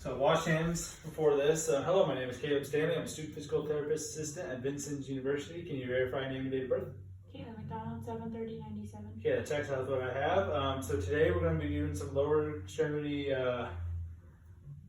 So wash hands before this. Hello, my name is Caleb Stanley. I'm a student physical therapist assistant at Vincennes University. Can you verify name and date of birth? Caitlin McDonald, 7/30/97. Okay, that checks out what I have. So today we're going to be doing some lower extremity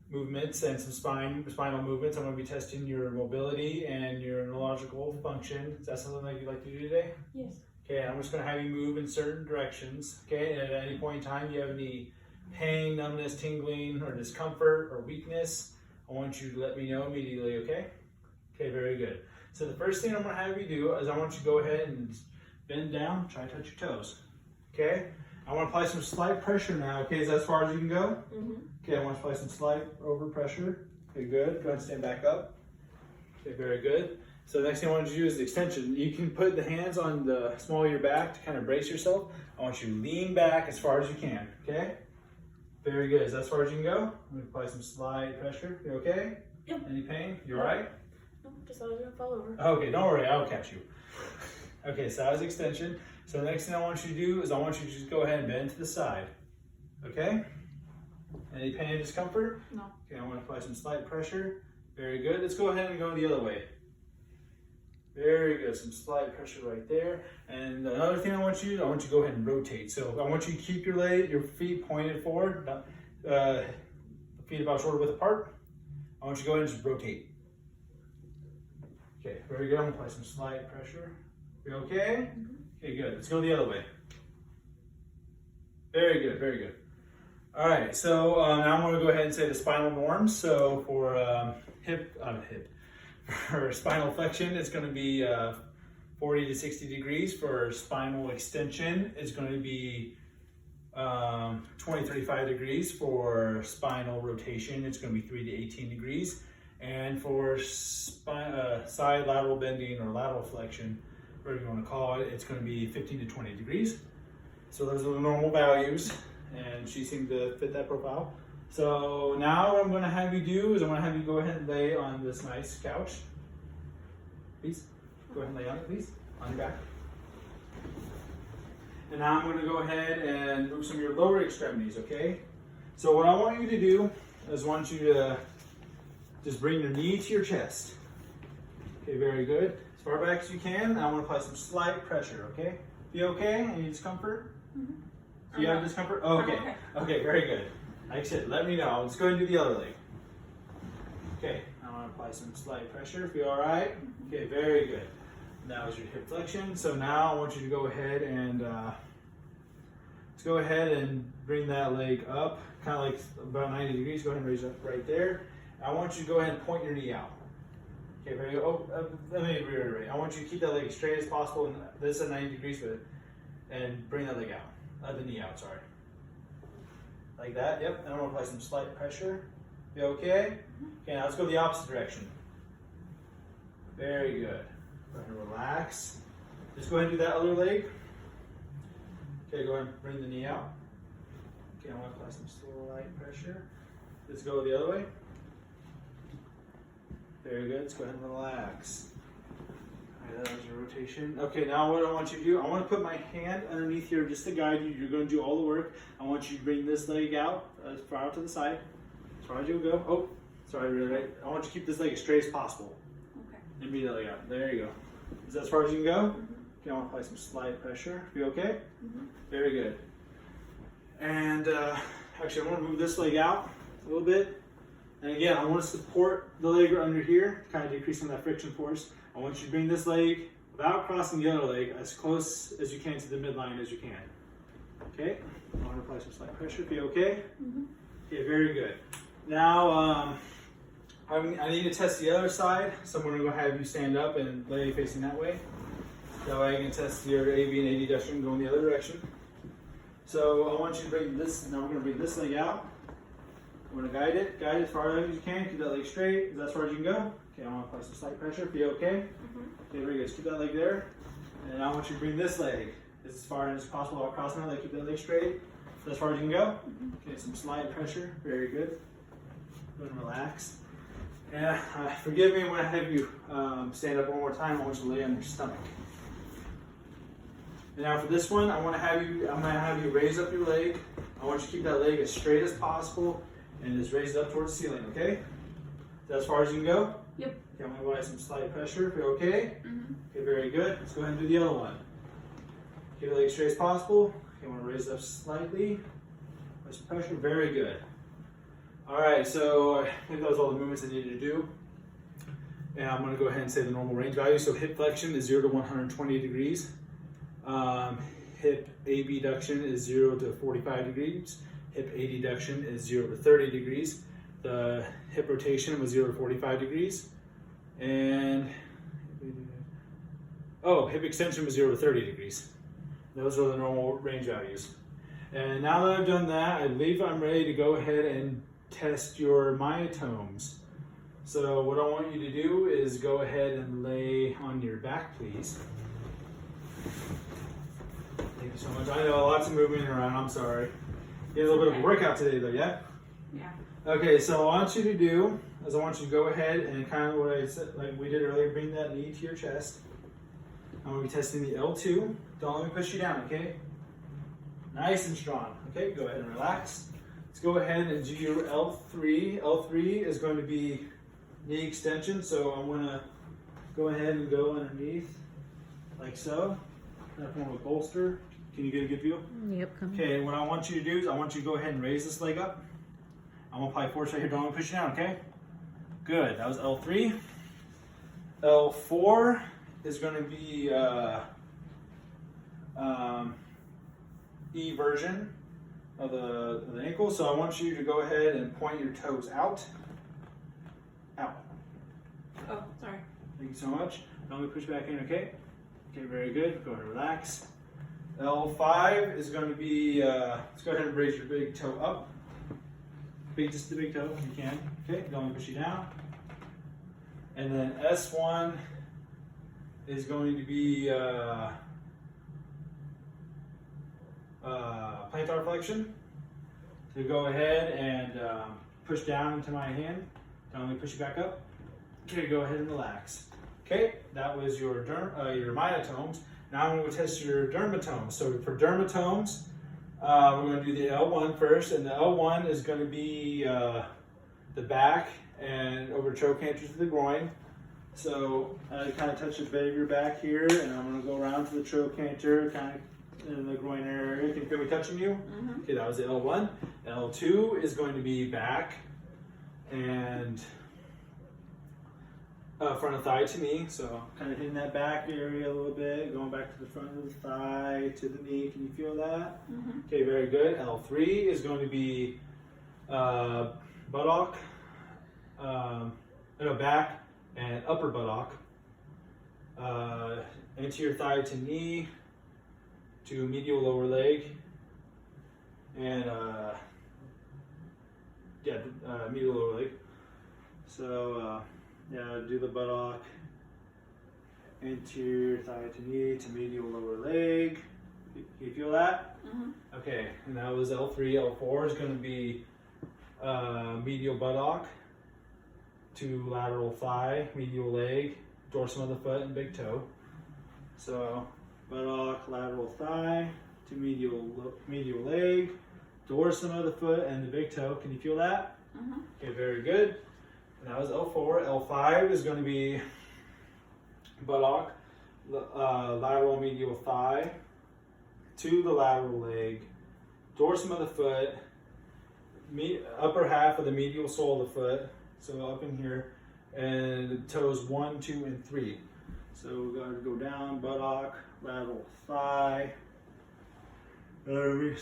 movements and some spinal movements. I'm going to be testing your mobility and your neurological function. Is that something that you'd like to do today? Yes. Okay, I'm just going to have you move in certain directions. Okay, and at any point in time you have any pain, numbness, tingling, or discomfort or weakness, I want you to let me know immediately, okay? Okay, very good. So the first thing I'm going to have you do is I want you to go ahead and bend down, try to touch your toes. Okay? I want to apply some slight pressure now, okay? Is that as far as you can go? Mm-hmm. Okay, I want to apply some slight over pressure. Okay, good. Go ahead and stand back up. Okay, very good. So the next thing I want you to do is the extension. You can put the hands on the small of your back to kind of brace yourself. I want you to lean back as far as you can, okay? Very good. Is that as far as you can go? I'm going to apply some slight pressure. You okay? Yep. Any pain? You all right? No, just thought I was gonna fall over. Okay, don't worry. I'll catch you. Okay, so that was extension. So the next thing I want you to do is I want you to just go ahead and bend to the side. Okay? Any pain or discomfort? No. Okay, I want to apply some slight pressure. Very good. Let's go ahead and go the other way. Very good. Some slight pressure right there. And another thing I want you to go ahead and rotate. So I want you to keep your feet pointed forward, feet about shoulder width apart. I want you to go ahead and just rotate. Okay, very good. I'm gonna apply some slight pressure. You okay? Mm-hmm. Okay, good. Let's go the other way. Very good, very good. All right, so now I'm going to go ahead and say the spinal norms. So for for spinal flexion, it's going to be 40 to 60 degrees. For spinal extension, it's going to be 20-35 degrees. For spinal rotation, it's going to be 3 to 18 degrees. And for side lateral bending or lateral flexion, whatever you want to call it, it's going to be 15 to 20 degrees. So those are the normal values, and she seemed to fit that profile. So now what I'm going to have you do is I'm going to have you go ahead and lay on this nice couch. Please, go ahead and lay on it, please, on your back. And now I'm going to go ahead and move some of your lower extremities, okay? So what I want you to do is I want you to just bring your knee to your chest. Okay, very good. As far back as you can. I want to apply some slight pressure, okay? You okay? Any discomfort? Mm-hmm. Do you have discomfort? Oh, okay. Okay. Okay, very good. Like I said, let me know. Let's go ahead and do the other leg. Okay, I want to apply some slight pressure. Feel all right? Okay, very good. That was your hip flexion. So now I want you to go ahead and let's go ahead and bring that leg up, kind of like about 90 degrees. Go ahead and raise it up right there. I want you to go ahead and point your knee out. Okay, very good. Let me reiterate. I want you to keep that leg as straight as possible, and this at 90 degrees, and bring that leg out. The knee out, sorry. Like that, yep. And I'm gonna apply some slight pressure. You okay? Okay, now let's go the opposite direction. Very good. Go ahead and relax. Just go ahead and do that other leg. Okay, go ahead and bring the knee out. Okay, I want to apply some slight pressure. Let's go the other way. Very good. Let's go ahead and relax. All right, that was your rotation. Okay, now what I want you to do, I want to put my hand underneath here just to guide you. You're going to do all the work. I want you to bring this leg out, as far out to the side. As far as you'll go. Oh, sorry, really right. I want you to keep this leg as straight as possible. Okay. And bring that leg out. There you go. Is that as far as you can go? Mm-hmm. Okay, I want to apply some slight pressure. You okay? Mm-hmm. Very good. And actually, I want to move this leg out a little bit. And again, I want to support the leg under here, kind of decrease some of that friction force. I want you to bring this leg, without crossing the other leg, as close as you can to the midline as you can. Okay? I want to apply some slight pressure. Be okay? Mm-hmm. Okay, very good. Now, I need to test the other side, so I'm going to go have you stand up and lay facing that way. That way I can test your AV and AD adduction going the other direction. So I want you to bring this, now we're going to bring this leg out. I'm going to guide it as far as you can. Keep that leg straight. Is that as far as you can go? Okay, I want to apply some slight pressure. Be okay? Mm-hmm. Okay, very good. Just keep that leg there. And I want you to bring this leg as far as possible without crossing that leg. Keep that leg straight. Is that as far as you can go? Mm-hmm. Okay, some slight pressure. Very good. Go ahead and relax. And forgive me when I have you stand up one more time. I want you to lay on your stomach. And now for this one, I'm going to have you raise up your leg. I want you to keep that leg as straight as possible and just raise it up towards the ceiling, okay? Is that as far as you can go? Yep. Okay, I'm gonna apply some slight pressure if you're okay. Mm-hmm. Okay, very good. Let's go ahead and do the other one. Keep your legs straight as possible. Okay, I want to raise it up slightly. Apply some pressure, very good. All right, so I think that was all the movements I needed to do. And I'm gonna go ahead and say the normal range value. So hip flexion is 0 to 120 degrees. Hip abduction is 0 to 45 degrees. Hip adduction is 0 to 30 degrees. The hip rotation was 0 to 45 degrees. And hip extension was 0 to 30 degrees. Those are the normal range values. And now that I've done that, I believe I'm ready to go ahead and test your myotomes. So what I want you to do is go ahead and lay on your back, please. Thank you so much. I know lots of moving around, I'm sorry. You had a little bit of a workout today though, yeah? Yeah. Okay, so what I want you to do is I want you to go ahead and kind of what I said, like we did earlier, bring that knee to your chest. I'm going to be testing the L2. Don't let me push you down, okay? Nice and strong. Okay, go ahead and relax. Let's go ahead and do your L3. L3 is going to be knee extension, so I'm going to go ahead and go underneath like so. That form of a bolster. Can you get a good view? Yep, come. Okay, what I want you to do is I want you to go ahead and raise this leg up. I'm going to apply force right here. Don't let me push you down, okay? Good. That was L3. L4 is going to be E version of the ankle. So I want you to go ahead and point your toes out. Out. Oh, sorry. Thank you so much. Don't let me push back in, okay? Okay, very good. Go ahead and relax. L5 is going to be, let's go ahead and raise your big toe up. Just the big toe if you can. Okay, don't let me push you down. And then S1 is going to be plantar flexion. So go ahead and push down into my hand. Don't let me push you back up. Okay, go ahead and relax. Okay, that was your myotomes. Now I'm going to test your dermatomes. So for dermatomes, we're going to do the L1 first, and the L1 is going to be the back and over trochanters to the groin. So I kind of touch the base of your back here, and I'm going to go around to the trochanter, kind of in the groin area. Can you feel me touching you? Mm-hmm. Okay, that was the L1. L2 is going to be back and front of thigh to knee. So kind of hitting that back area a little bit, going back to the front of the thigh to the knee. Can you feel that? Mm-hmm. Okay, very good. L3 is going to be buttock, back and upper buttock, anterior thigh to knee, to medial lower leg, and medial lower leg. So do the buttock, anterior thigh to knee, to medial lower leg. Can you feel that? Mm-hmm. Okay, and that was L3. L4 is going to be medial buttock to lateral thigh, medial leg, dorsum of the foot, and big toe. So buttock, lateral thigh to medial leg, dorsum of the foot, and the big toe. Can you feel that? Mm-hmm. Okay, very good. And that was L4. L5 is going to be buttock, lateral medial thigh to the lateral leg, dorsum of the foot, upper half of the medial sole of the foot, so up in here, and toes 1, 2, and 3. So we're going to go down, buttock, lateral thigh, lateral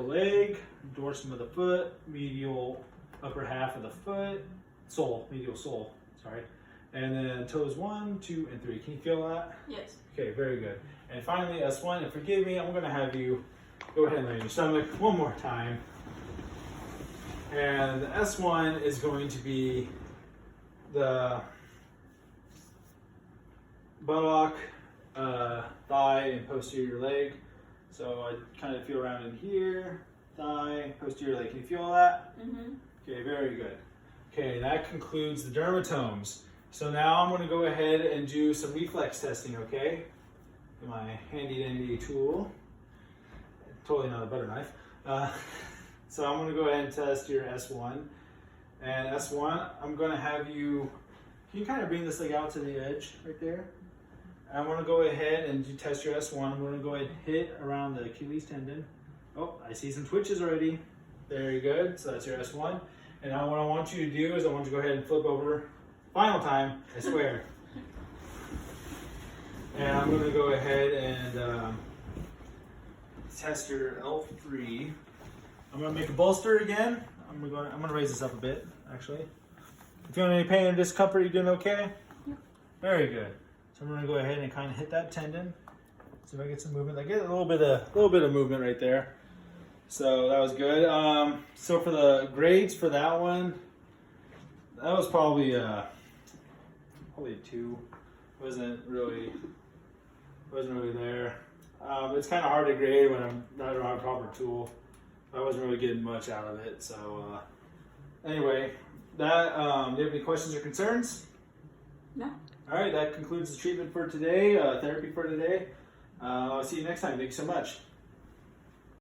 leg, dorsum of the foot, medial upper half of the foot, medial sole, sorry. And then toes 1, 2, and 3. Can you feel that? Yes. Okay, very good. And finally, S1, and forgive me, I'm going to have you go ahead and lay on your stomach one more time. And the S1 is going to be the buttock, thigh, and posterior leg. So I kind of feel around in here, thigh, posterior leg. Can you feel that? Mm-hmm. Okay, very good. Okay, that concludes the dermatomes. So now I'm going to go ahead and do some reflex testing, okay? My handy dandy tool. Totally not a butter knife. So I'm going to go ahead and test your S1. And S1, I'm going to have you, can you kind of bring this leg out to the edge right there? I'm going to go ahead and you test your S1. I'm going to go ahead and hit around the Achilles tendon. Oh, I see some twitches already. Very good. So that's your S1. And now what I want you to do is I want you to go ahead and flip over. Final time, I swear. And I'm going to go ahead and test your L3. I'm going to make a bolster again. I'm going to raise this up a bit, actually. If you have any pain or discomfort, you doing okay? Yep. Very good. So I'm going to go ahead and kind of hit that tendon. See if I get some movement. I get a little bit of movement right there. So that was good. So for the grades for that one, that was probably a 2. Wasn't really there. It's kind of hard to grade when I don't have a proper tool. I wasn't really getting much out of it. So anyway, that do you have any questions or concerns? No. All right, that concludes the treatment for today, therapy for today. I'll see you next time. Thanks so much.